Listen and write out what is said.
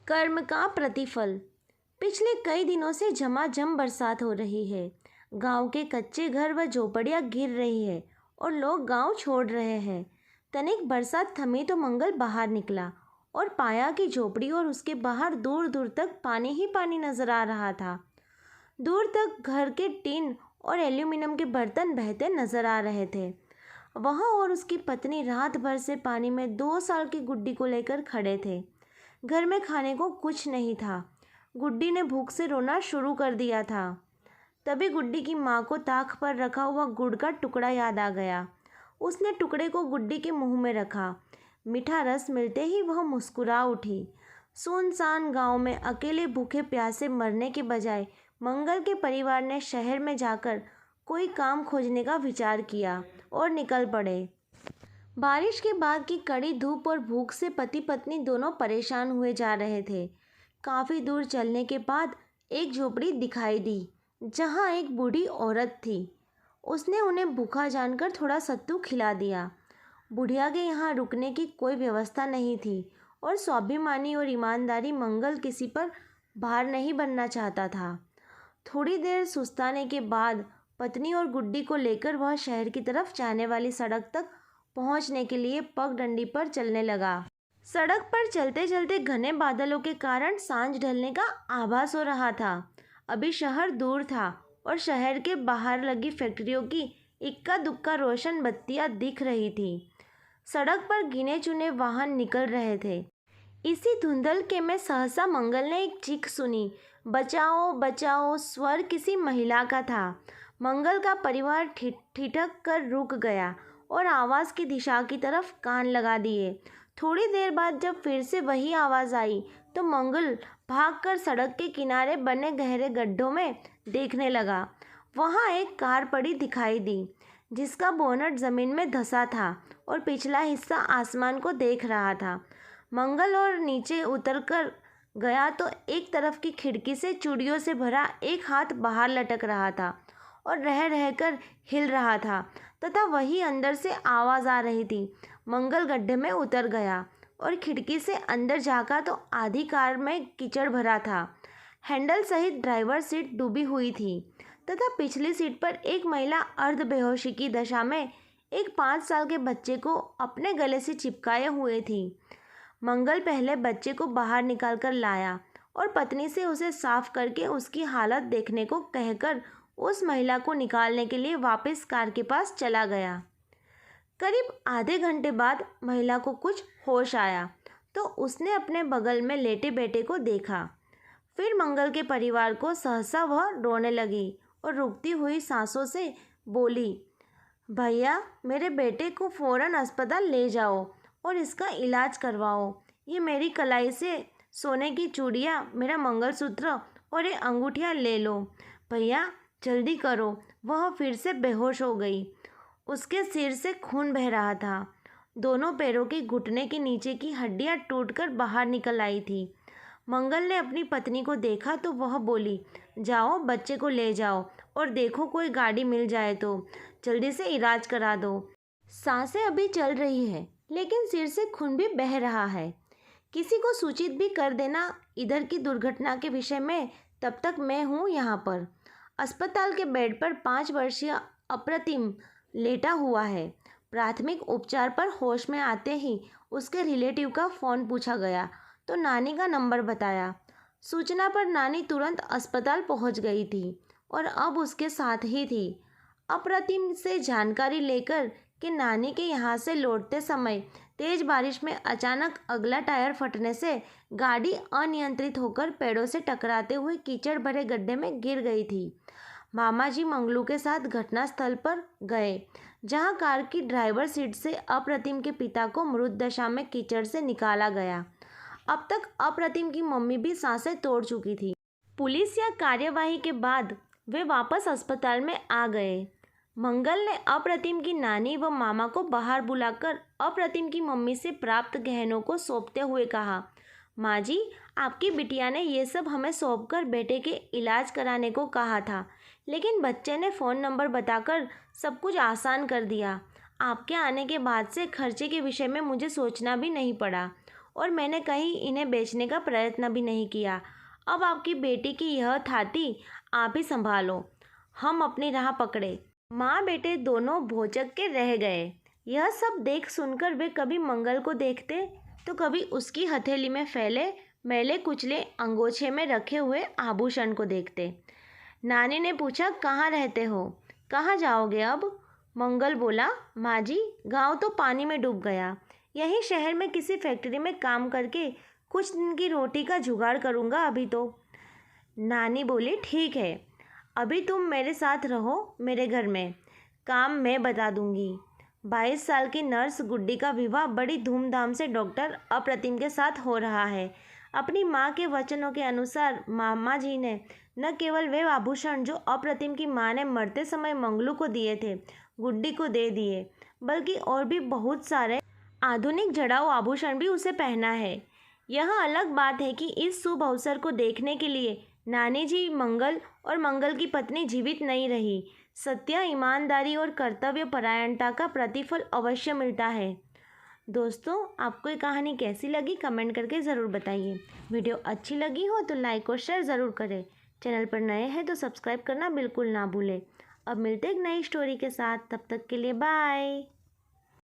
कर्म का प्रतिफल। पिछले कई दिनों से झमाझम बरसात हो रही है। गांव के कच्चे घर व झोपड़ियां गिर रही है और लोग गांव छोड़ रहे हैं। तनिक बरसात थमी तो मंगल बाहर निकला और पाया कि झोपड़ी और उसके बाहर दूर दूर तक पानी ही पानी नजर आ रहा था। दूर तक घर के टीन और एल्यूमिनियम के बर्तन बहते नजर आ रहे थे। वह और उसकी पत्नी रात भर से पानी में 2 साल की गुड्डी को लेकर खड़े थे। घर में खाने को कुछ नहीं था। गुड्डी ने भूख से रोना शुरू कर दिया था। तभी गुड्डी की माँ को ताक पर रखा हुआ गुड़ का टुकड़ा याद आ गया। उसने टुकड़े को गुड्डी के मुंह में रखा। मीठा रस मिलते ही वह मुस्कुरा उठी। सुनसान गांव में अकेले भूखे प्यासे मरने के बजाय मंगल के परिवार ने शहर में जाकर कोई काम खोजने का विचार किया और निकल पड़े। बारिश के बाद की कड़ी धूप और भूख से पति पत्नी दोनों परेशान हुए जा रहे थे। काफ़ी दूर चलने के बाद एक झोपड़ी दिखाई दी जहाँ एक बूढ़ी औरत थी। उसने उन्हें भूखा जानकर थोड़ा सत्तू खिला दिया। बुढ़िया के यहाँ रुकने की कोई व्यवस्था नहीं थी और स्वाभिमानी और ईमानदारी मंगल किसी पर भार नहीं बनना चाहता था। थोड़ी देर सुस्ताने के बाद पत्नी और गुड्डी को लेकर वह शहर की तरफ जाने वाली सड़क तक पहुंचने के लिए पगडंडी पर चलने लगा। सड़क पर चलते चलते घने बादलों के कारण सांझ ढलने का आभास हो रहा था। अभी शहर दूर था और शहर के बाहर लगी फैक्ट्रियों की इक्का दुक्का रोशन बत्तियां दिख रही थी। सड़क पर गिने चुने वाहन निकल रहे थे। इसी धुंधलके में सहसा मंगल ने एक चीख सुनी। बचाओ बचाओ, स्वर किसी महिला का था। मंगल का परिवार ठिठक कर रुक गया और आवाज़ की दिशा की तरफ कान लगा दिए। थोड़ी देर बाद जब फिर से वही आवाज़ आई तो मंगल भागकर सड़क के किनारे बने गहरे गड्ढों में देखने लगा। वहाँ एक कार पड़ी दिखाई दी जिसका बोनट ज़मीन में धंसा था और पिछला हिस्सा आसमान को देख रहा था। मंगल और नीचे उतरकर गया तो एक तरफ की खिड़की से चूड़ियों से भरा एक हाथ बाहर लटक रहा था और रह रहकर हिल रहा था तथा वही अंदर से आवाज़ आ रही थी। मंगल गड्ढे में उतर गया और खिड़की से अंदर झाँका तो आधी कार में कीचड़ भरा था। हैंडल सहित ड्राइवर सीट डूबी हुई थी तथा पिछली सीट पर एक महिला अर्ध बेहोशी की दशा में एक 5 साल के बच्चे को अपने गले से चिपकाए हुए थी। मंगल पहले बच्चे को बाहर निकालकर लाया और पत्नी से उसे साफ करके उसकी हालत देखने को कहकर उस महिला को निकालने के लिए वापस कार के पास चला गया। करीब आधे घंटे बाद महिला को कुछ होश आया तो उसने अपने बगल में लेटे बेटे को देखा। फिर मंगल के परिवार को सहसा वह रोने लगी और रुकती हुई सांसों से बोली, भैया मेरे बेटे को फ़ौरन अस्पताल ले जाओ और इसका इलाज करवाओ। ये मेरी कलाई से सोने की चूड़ियाँ, मेरा मंगलसूत्र और ये अंगूठियाँ ले लो। भैया जल्दी करो। वह फिर से बेहोश हो गई। उसके सिर से खून बह रहा था। दोनों पैरों के घुटने के नीचे की हड्डियाँ टूटकर बाहर निकल आई थी। मंगल ने अपनी पत्नी को देखा तो वह बोली, जाओ बच्चे को ले जाओ और देखो कोई गाड़ी मिल जाए तो जल्दी से इलाज करा दो। सांसें अभी चल रही है लेकिन सिर से खून भी बह रहा है। किसी को सूचित भी कर देना इधर की दुर्घटना के विषय में। तब तक मैं हूँ यहाँ पर। अस्पताल के बेड पर 5 वर्षीय अप्रतिम लेटा हुआ है। प्राथमिक उपचार पर होश में आते ही उसके रिलेटिव का फ़ोन पूछा गया तो नानी का नंबर बताया। सूचना पर नानी तुरंत अस्पताल पहुंच गई थी और अब उसके साथ ही थी। अप्रतिम से जानकारी लेकर कि नानी के यहाँ से लौटते समय तेज बारिश में अचानक अगला टायर फटने से गाड़ी अनियंत्रित होकर पेड़ों से टकराते हुए कीचड़ भरे गड्ढे में गिर गई थी। मामा जी मंगलू के साथ घटनास्थल पर गए जहां कार की ड्राइवर सीट से अप्रतिम के पिता को मृत दशा में कीचड़ से निकाला गया। अब तक अप्रतिम की मम्मी भी सांसें तोड़ चुकी थी। पुलिस या कार्यवाही के बाद वे वापस अस्पताल में आ गए। मंगल ने अप्रतिम की नानी व मामा को बाहर बुलाकर अप्रतिम की मम्मी से प्राप्त गहनों को सौंपते हुए कहा, माँ जी आपकी बिटिया ने ये सब हमें सौंपकर बेटे के इलाज कराने को कहा था, लेकिन बच्चे ने फ़ोन नंबर बताकर सब कुछ आसान कर दिया। आपके आने के बाद से खर्चे के विषय में मुझे सोचना भी नहीं पड़ा और मैंने कहीं इन्हें बेचने का प्रयत्न भी नहीं किया। अब आपकी बेटी की यह थाती आप ही संभालो। हम अपनी राह पकड़े। माँ बेटे दोनों भौचक के रह गए। यह सब देख सुनकर वे कभी मंगल को देखते तो कभी उसकी हथेली में फैले मैले कुचले अंगोछे में रखे हुए आभूषण को देखते। नानी ने पूछा, कहाँ रहते हो, कहाँ जाओगे अब? मंगल बोला, माँ जी गाँव तो पानी में डूब गया, यहीं शहर में किसी फैक्ट्री में काम करके कुछ दिन की रोटी का जुगाड़ करूँगा अभी तो। नानी बोली, ठीक है, अभी तुम मेरे साथ रहो मेरे घर में, काम मैं बता दूंगी। 22 साल की नर्स गुड्डी का विवाह बड़ी धूमधाम से डॉक्टर अप्रतिम के साथ हो रहा है। अपनी माँ के वचनों के अनुसार मामा जी ने न केवल वे आभूषण जो अप्रतिम की माँ ने मरते समय मंगलू को दिए थे गुड्डी को दे दिए, बल्कि और भी बहुत सारे आधुनिक जड़ाऊ आभूषण भी उसे पहना है। यह अलग बात है कि इस शुभ अवसर को देखने के लिए नानी जी मंगल और मंगल की पत्नी जीवित नहीं रही। सत्य, ईमानदारी और कर्तव्य परायणता का प्रतिफल अवश्य मिलता है। दोस्तों, आपको ये कहानी कैसी लगी कमेंट करके ज़रूर बताइए। वीडियो अच्छी लगी हो तो लाइक और शेयर ज़रूर करें। चैनल पर नए हैं तो सब्सक्राइब करना बिल्कुल ना भूलें। अब मिलते एक नई स्टोरी के साथ, तब तक के लिए बाय।